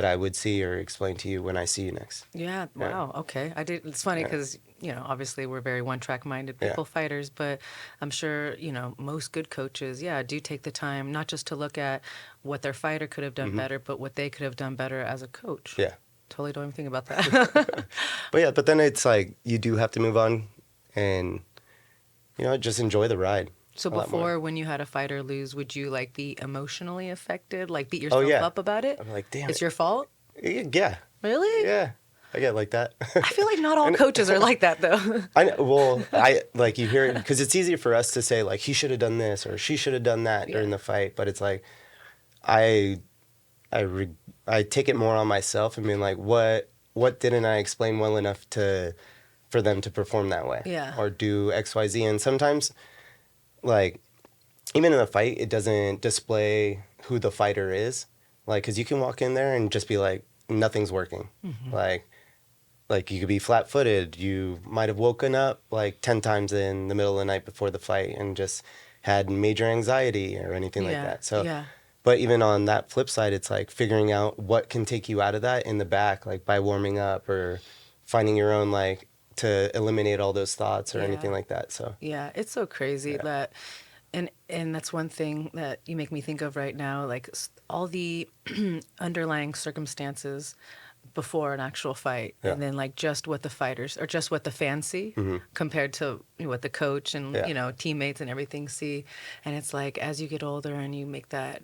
I would see or explain to you when I see you next. Yeah. Wow. Okay. It's funny because, obviously we're very one-track minded people, fighters, but I'm sure, most good coaches, do take the time not just to look at what their fighter could have done better, but what they could have done better as a coach. Yeah. Totally don't even think about that. But then it's like you do have to move on and, just enjoy the ride. So a lot more. before, when you had a fight or lose, would you like be emotionally affected, like beat Oh yourself yeah, up about it? I'm like, damn It's it. your fault? Yeah, Really? yeah. I get like that. I feel like not all And coaches are like that though. I know, well, I like you hear it because it's easier for us to say like he should have done this or she should have done that Yeah. during the fight, but it's like I I take it more on myself and being like, what didn't I explain well enough for them to perform that way, Yeah. or do X Y Z, and sometimes like even in a fight, it doesn't display who the fighter is, like because you can walk in there and just be like nothing's working, like you could be flat-footed. You might have woken up like 10 times in the middle of the night before the fight and just had major anxiety or anything like Yeah. that. So, Yeah. but even on that flip side, it's like figuring out what can take you out of that in the back, like by warming up or finding your own, like to eliminate all those thoughts or anything Yeah. like that. So, Yeah, it's so crazy Yeah. that, and that's one thing that you make me think of right now, like all the underlying circumstances before an actual fight, Yeah. and then like just what the fighters or just what the fans see compared to what the coach and Yeah. teammates and everything see. And it's like as you get older and you make that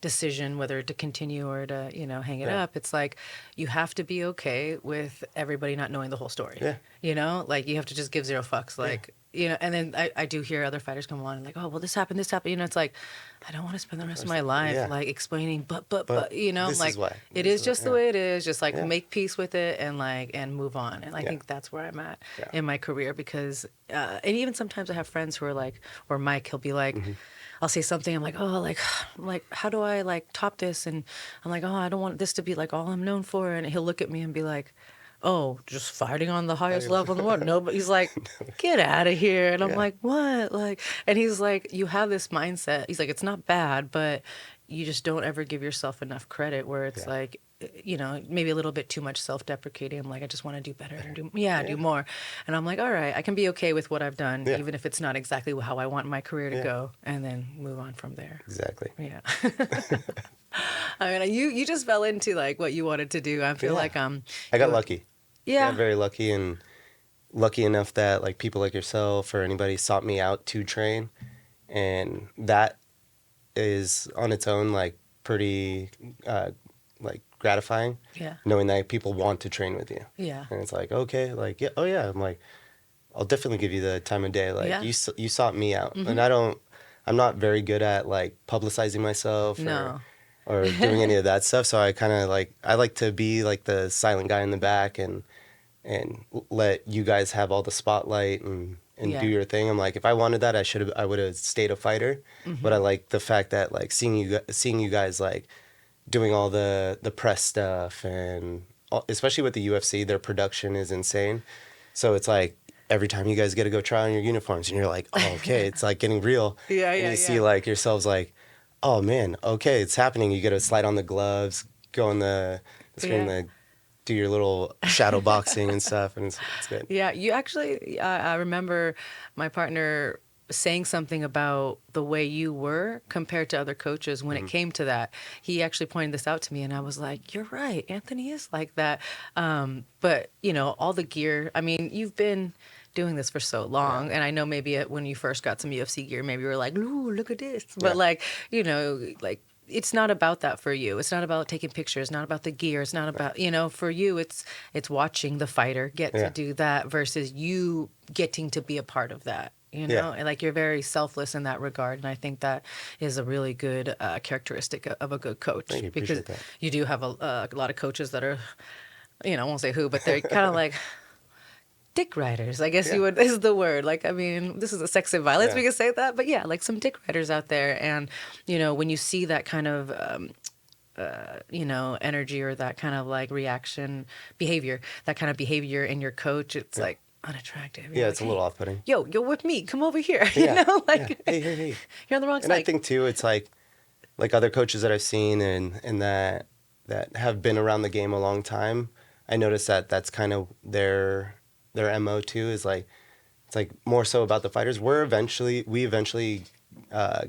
decision whether to continue or to hang it Yeah. up, it's like you have to be okay with everybody not knowing the whole story. Yeah. Like you have to just give zero fucks, like and then I do hear other fighters come on and like, oh well, this happened, it's like I don't want to spend the rest of my life Yeah. like explaining but But this like is why. it This is is just why, the yeah. way it is, just like Yeah. make peace with it and like and move on. And I Yeah. think that's where I'm at Yeah. in my career, because and even sometimes I have friends who are like, or Mike, he'll be like, I'll say something, I'm like, oh, like how do I like top this? And I'm like, oh, I don't want this to be like all I'm known for. And he'll look at me and be like, oh, just fighting on the highest level in the world. No, but he's like, get out of here. And I'm Yeah. like, what? Like, and he's like, you have this mindset. He's like, it's not bad, but you just don't ever give yourself enough credit, where it's Yeah. like, maybe a little bit too much self-deprecating. I'm like, I just want to do better and do more. And I'm like, all right, I can be okay with what I've done, Yeah. even if it's not exactly how I want my career to Yeah. go, and then move on from there. Exactly. Yeah. I mean, you just fell into like what you wanted to do. I feel Yeah. like I got lucky. Yeah. Got very lucky, and lucky enough that like people like yourself or anybody sought me out to train, and that is on its own like pretty like gratifying, Yeah. knowing that people want to train with you. Yeah. And it's like, okay, like, yeah, oh yeah, I'm like, I'll definitely give you the time of day. Like Yeah. you sought me out, and I'm not very good at like publicizing myself No. or doing any of that stuff. So I kind of like, I like to be like the silent guy in the back and let you guys have all the spotlight and Yeah. do your thing. I'm like, if I wanted that, I would have stayed a fighter. But I like the fact that like seeing you guys like doing all the press stuff, and especially with the UFC, their production is insane. So it's like every time you guys get to go try on your uniforms, and you're like, oh, okay, it's like getting real. Yeah, and yeah, you see yeah. like yourselves like, oh man, okay, it's happening. You get to slide on the gloves, go on the screen, Yeah. do your little shadow boxing and stuff, and it's good. Yeah, you actually, I remember my partner saying something about the way you were compared to other coaches when it came to that. He actually pointed this out to me, and I was like, you're right, Anthony is like that. But, all the gear, I mean, you've been doing this for so long, Yeah. and I know maybe when you first got some UFC gear, maybe you were like, ooh, look at this. But Yeah. like, it's not about that for you. It's not about taking pictures, not about the gear. It's not about, for you, it's watching the fighter get to Yeah. do that versus you getting to be a part of that, Yeah. and like you're very selfless in that regard. And I think that is a really good characteristic of a good coach. Thank you. Because Appreciate that. you do have a lot of coaches that are, I won't say who, but they're kind of like dick riders, I guess Yeah. you would, is the word. Like, I mean, this is a sex and violence, Yeah. we can say that, but yeah, like some dick riders out there. And, when you see that kind of, energy or that kind of like reaction behavior, that kind of behavior in your coach, it's Yeah. like unattractive. You're Yeah, like, it's a little "Hey, off-putting. Yo, you're with me. Come over here. Yeah. Like Yeah. Hey. you're on the wrong And side. I think too, it's like other coaches that I've seen and that have been around the game a long time. I noticed that that's kind of their MO too, is like, it's like more so about the fighters. We eventually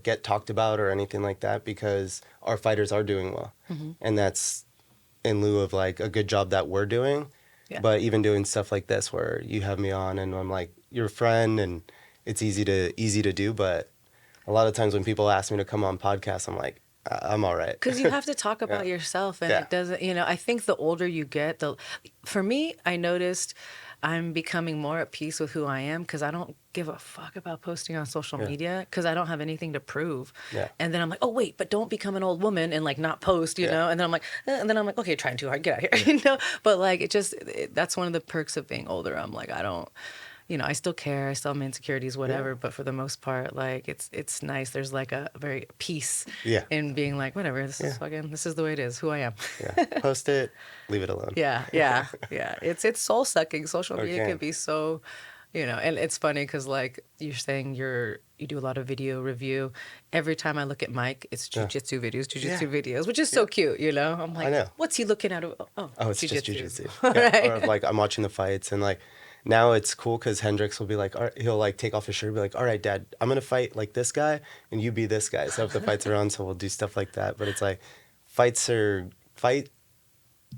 get talked about or anything like that because our fighters are doing well, and that's in lieu of like a good job that we're doing. Yeah. But even doing stuff like this where you have me on and I'm like your friend, and it's easy to do, but a lot of times when people ask me to come on podcasts, I'm like, I'm all right. Because you have to talk about Yeah. yourself, and Yeah. it doesn't, I think the older you get, for me, I noticed I'm becoming more at peace with who I am because I don't give a fuck about posting on social Yeah. media because I don't have anything to prove. Yeah. And then I'm like, oh, wait, but don't become an old woman and like not post, you Yeah. know? And then I'm like, okay, trying too hard, get out of here, But like, that's one of the perks of being older. I'm like, I don't. I still care. I still have my insecurities, whatever. Yeah. But for the most part, like it's nice. There's like a very peace Yeah. in being like, whatever. This is the way it is. Who I am. Yeah. Post it, leave it alone. Yeah. It's soul sucking. Social media can be so, and it's funny because like you're saying you do a lot of video review. Every time I look at Mike, it's jujitsu videos, which is so cute. I'm like, I know. what's he looking at? Oh, it's just jujitsu. Right. Or like I'm watching the fights and like. Now it's cool because Hendrix will be like, he'll like take off his shirt and be like, all right, Dad, I'm going to fight like this guy and you be this guy. So if the fights are on, so we'll do stuff like that. But it's like fight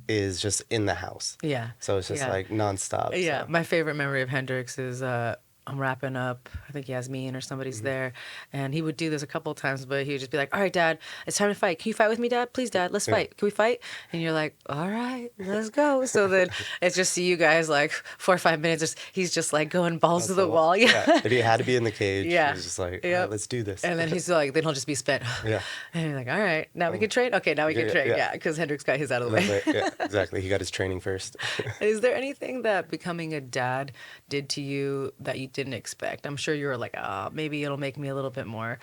is just in the house. Yeah. So it's just like nonstop. Yeah. So. My favorite memory of Hendrix is I'm wrapping up. I think Yasmin or somebody's there. And he would do this a couple of times, but he would just be like, all right, Dad, it's time to fight. Can you fight with me, Dad? Please, Dad, let's fight. Can we fight? And you're like, all right, let's go. So then it's just see you guys like 4 or 5 minutes. He's just like going balls to the wall. Yeah. If he had to be in the cage, Yeah. he was just like, all right, let's do this. And then he's like, then he'll just be spent. Yeah. And you're like, all right, now we can train? Okay, now we can train. Yeah, because Hendrix got his out of the way. Yeah, exactly. He got his training first. Is there anything that becoming a dad did to you that you didn't expect? I'm sure you were like, maybe it'll make me a little bit more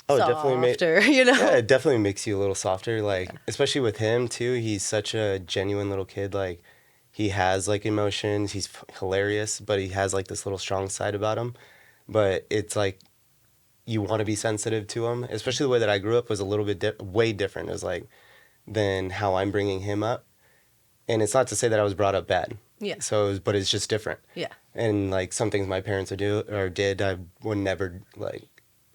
softer, Yeah, it definitely makes you a little softer. Like, especially with him too. He's such a genuine little kid. Like, he has like emotions. He's hilarious, but he has like this little strong side about him. But it's like you want to be sensitive to him. Especially the way that I grew up was a little bit way different. It was like than how I'm bringing him up. And it's not to say that I was brought up bad. Yeah. But it's just different. Yeah. And like some things my parents did, I would never like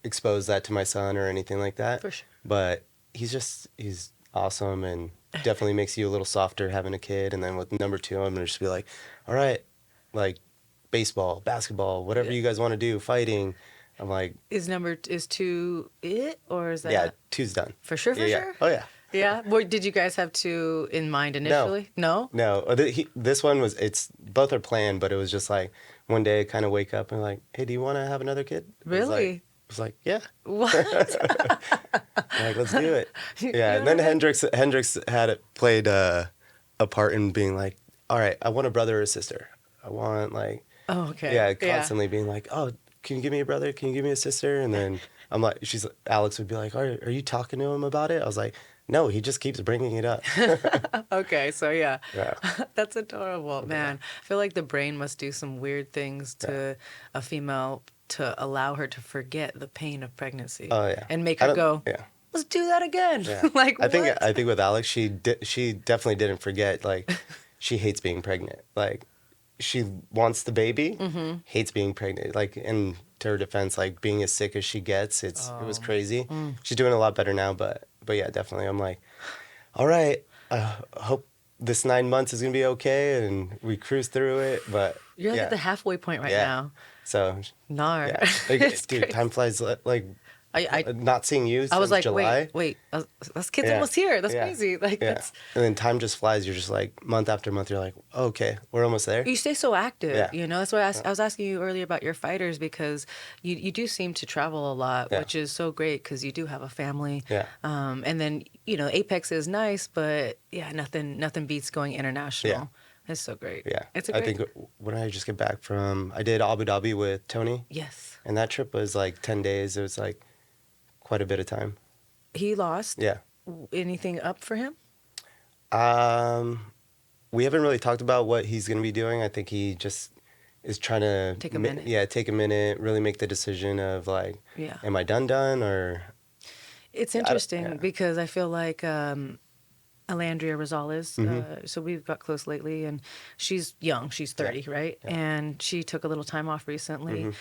expose that to my son or anything like that. For sure. But he's awesome and definitely makes you a little softer having a kid. And then with number 2, I'm gonna just be like, all right, like baseball, basketball, whatever you guys want to do, fighting. I'm like, is 2 it, or is that? Yeah, 2's done. For sure. Yeah. Oh yeah. Yeah. Did you guys have 2 in mind initially? No. This one both are planned, but it was just like one day I kind of wake up and like, hey, do you want to have another kid? Really? It was like, yeah. What? I'm like, let's do it. Yeah. And then Hendrix played a part in being like, all right, I want a brother or a sister. I want like, oh, okay. Yeah, constantly being like, oh, can you give me a brother? Can you give me a sister? And then I'm like, Alex would be like, are you talking to him about it? I was like, no, he just keeps bringing it up. Okay, so yeah. Yeah. That's adorable, man. I feel like the brain must do some weird things to a female to allow her to forget the pain of pregnancy. Oh yeah. And make her go, yeah. let's do that again. Yeah. Like, I think with Alex, she definitely didn't forget. Like, she hates being pregnant. Like, she wants the baby, hates being pregnant. Like, and to her defense, like being as sick as she gets, it was crazy. She's doing a lot better now, but yeah, definitely. I'm like, all right, I hope this 9 months is gonna be okay, and we cruise through it. But you're like at the halfway point right now. So, Nar. yeah. Like, dude, time flies. Like, not seeing you I was since like, July. wait, this kid's almost here. That's crazy. Like, that's. And then time just flies. You're just like month after month. You're like, oh, okay, we're almost there. You stay so active. Yeah. That's why I was asking you earlier about your fighters, because you do seem to travel a lot, which is so great because you do have a family. Yeah. And then Apex is nice, but yeah, nothing beats going international. Yeah. It's so great. Yeah. It's a great. I think when I just get back from, I did Abu Dhabi with Tony. Yes. And that trip was like 10 days. It was like quite a bit of time. He lost. Yeah. Anything up for him? We haven't really talked about what he's going to be doing. I think he just is trying to take a minute. Yeah, take a minute, really make the decision of like, am I done or? It's interesting because I feel like Alandria Rosales, so we've got close lately, and she's young. She's 30, right? Yeah. And she took a little time off recently.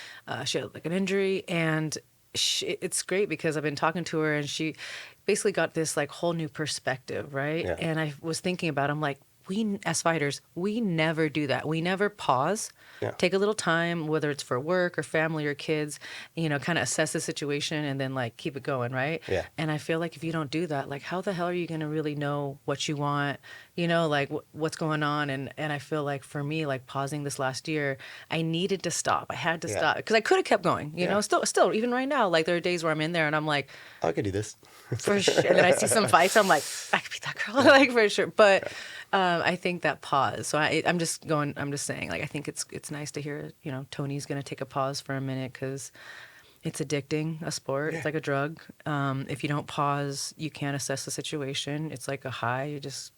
She had like an injury, and it's great because I've been talking to her, and she basically got this like whole new perspective, right? Yeah. And I was thinking about, I'm like, we as fighters, we never do that. We never pause, Yeah. take a little time, whether it's for work or family or kids, kind of assess the situation and then like keep it going, right? Yeah. And I feel like if you don't do that, like how the hell are you going to really know what you want, like what's going on? And I feel like for me, like pausing this last year, I needed to stop. I had to Yeah. stop because I could have kept going, Yeah. still, even right now, like there are days where I'm in there and I'm like, I could do this. for sure. And then I see some fights. I'm like, I could be that girl, like for sure. But I think that pause. So I'm just saying, like, I think it's nice to hear, Tony's going to take a pause for a minute because it's addicting, a sport. Yeah. It's like a drug. If you don't pause, you can't assess the situation. It's like a high. You're just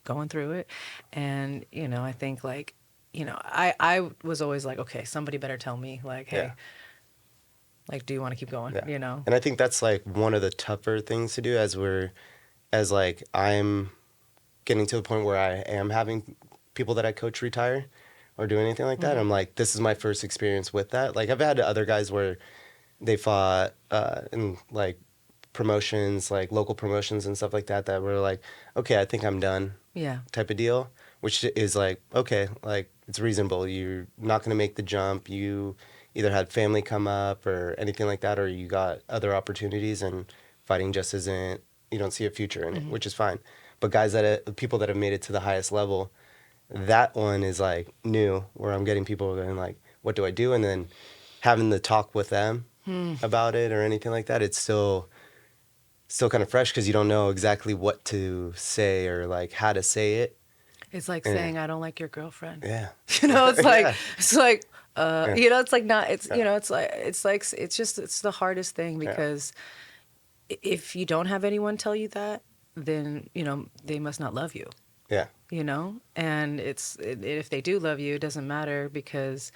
going through it. And, I think like, I was always like, okay, somebody better tell me like, hey, Yeah. like, do you want to keep going? Yeah. And I think that's like one of the tougher things to do as like I'm getting to the point where I am having people that I coach retire or do anything like that. Mm-hmm. I'm like, this is my first experience with that. Like I've had other guys where they fought in like promotions, like local promotions and stuff like that were like, okay, I think I'm done. Yeah. Type of deal, which is like, okay, like it's reasonable. You're not going to make the jump. You either had family come up or anything like that, or you got other opportunities and fighting just isn't, you don't see a future in it, which is fine. But guys people that have made it to the highest level, that one is like new, where I'm getting people going like, what do I do? And then having the talk with them about it or anything like that, it's still kind of fresh because you don't know exactly what to say or like how to say it. It's like saying, I don't like your girlfriend. Yeah. It's like, Yeah. it's like, Yeah. it's like not, it's, it's the hardest thing because if you don't have anyone tell you that, then, they must not love you, Yeah. and if they do love you, it doesn't matter because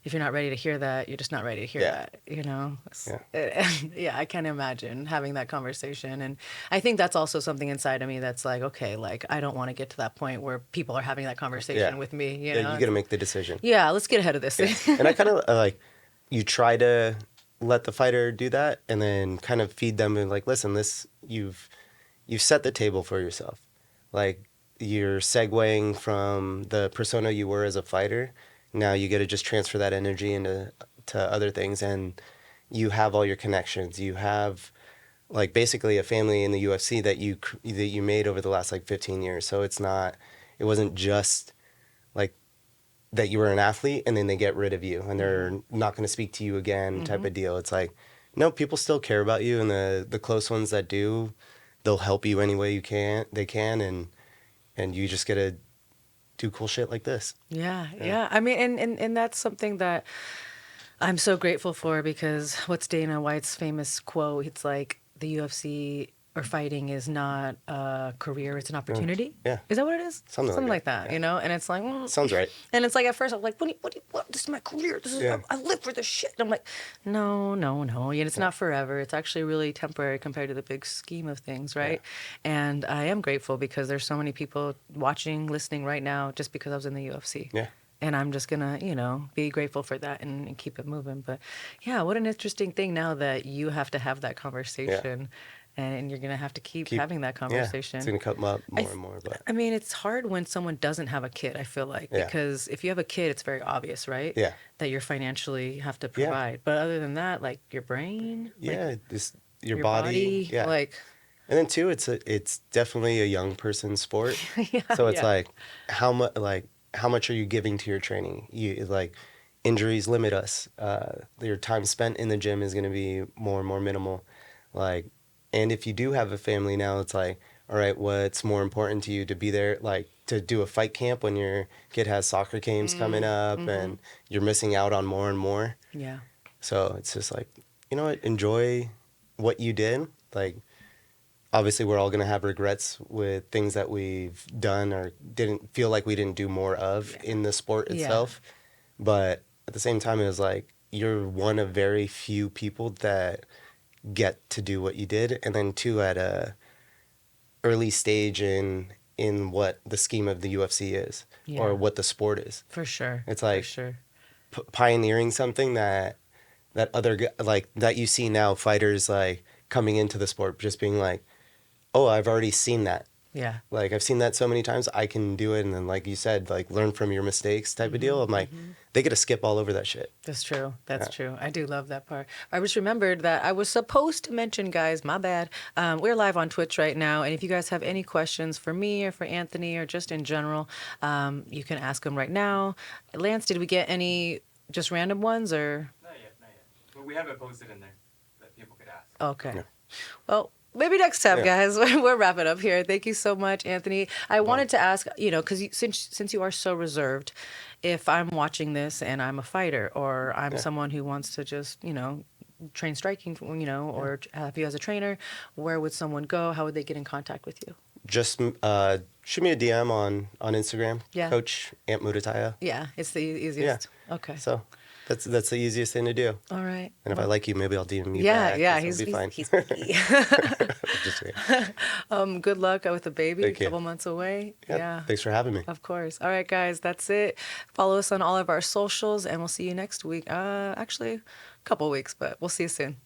if you're not ready to hear that, you're just not ready to hear that, Yeah, I can't imagine having that conversation. And I think that's also something inside of me that's like, okay, like, I don't want to get to that point where people are having that conversation with me, Yeah, you got to make the decision. Yeah, let's get ahead of this. Yeah. And I kind of like, you try to let the fighter do that and then kind of feed them and like, listen, you've set the table for yourself. Like, you're segueing from the persona you were as a fighter. Now you got to just transfer that energy into other things, and you have all your connections. You have like basically a family in the UFC that you made over the last like 15 years. So it wasn't just like that you were an athlete and then they get rid of you and they're not going to speak to you again type of deal. It's like, no, people still care about you, and the close ones that do, they'll help you any way they can, and you just got to do cool shit like this. Yeah. I mean, and that's something that I'm so grateful for because what's Dana White's famous quote? It's like the UFC or fighting is not a career, it's an opportunity. Yeah. Is that what it is? Something like that, yeah. And it's like, sounds right. And it's like at first I'm like, what? This is my career. This is I live for this shit. And I'm like, no. And it's not forever. It's actually really temporary compared to the big scheme of things, right? Yeah. And I am grateful because there's so many people watching, listening right now just because I was in the UFC. Yeah. And I'm just going to, be grateful for that and keep it moving. But yeah, what an interesting thing now that you have to have that conversation. Yeah. And you're going to have to keep having that conversation. Yeah, it's going to come up more and more. But I mean, it's hard when someone doesn't have a kid, I feel like. Because if you have a kid, it's very obvious, right? Yeah. That you financially have to provide. Yeah. But other than that, like your brain. Yeah, like, your body. Yeah. Like. And then too, it's definitely a young person's sport. So it's like, how much are you giving to your training? Injuries limit us. Your time spent in the gym is going to be more and more minimal. And if you do have a family now, it's like, all right, what's more important to you, to be there, like to do a fight camp when your kid has soccer games coming up and you're missing out on more and more. Yeah. So it's just like, you know what, enjoy what you did. Like, obviously we're all going to have regrets with things that we've done or didn't feel like we didn't do more of in the sport itself. Yeah. But at the same time, it was like, you're one of very few people that get to do what you did, and then two, at a early stage in what the scheme of the UFC is or what the sport is. For sure. It's like pioneering something that other like that you see now, fighters like coming into the sport just being like, oh, I've already seen that. Yeah. Like, I've seen that so many times. I can do it. And then, like you said, like, learn from your mistakes type of deal. I'm like, they get to skip all over that shit. That's true. That's Yeah. true. I do love that part. I just remembered that I was supposed to mention, guys, my bad. We're live on Twitch right now. And if you guys have any questions for me or for Anthony or just in general, you can ask them right now. Lance, did we get any just random ones or? Not yet, not yet. But we have it posted in there that people could ask. Okay. Yeah. Well, maybe next time, Yeah. guys. We're wrapping up here. Thank you so much, Anthony. I wanted to ask, because since you are so reserved, if I'm watching this and I'm a fighter or I'm someone who wants to just, train striking, or have you as a trainer, where would someone go? How would they get in contact with you? Just shoot me a DM on Instagram. Yeah. Coach Ant Mutataya. Yeah, it's the easiest. Okay. So that's the easiest thing to do. All right. And if I like you, maybe I'll DM you Yeah, back. yeah, So he's it'll be fine. he's picky. Just kidding. Good luck with the baby. Thank A you. couple months away. Yeah. Thanks for having me. Of course. All right, guys, that's it. Follow us on all of our socials, and we'll see you next week. Actually, a couple weeks, but we'll see you soon.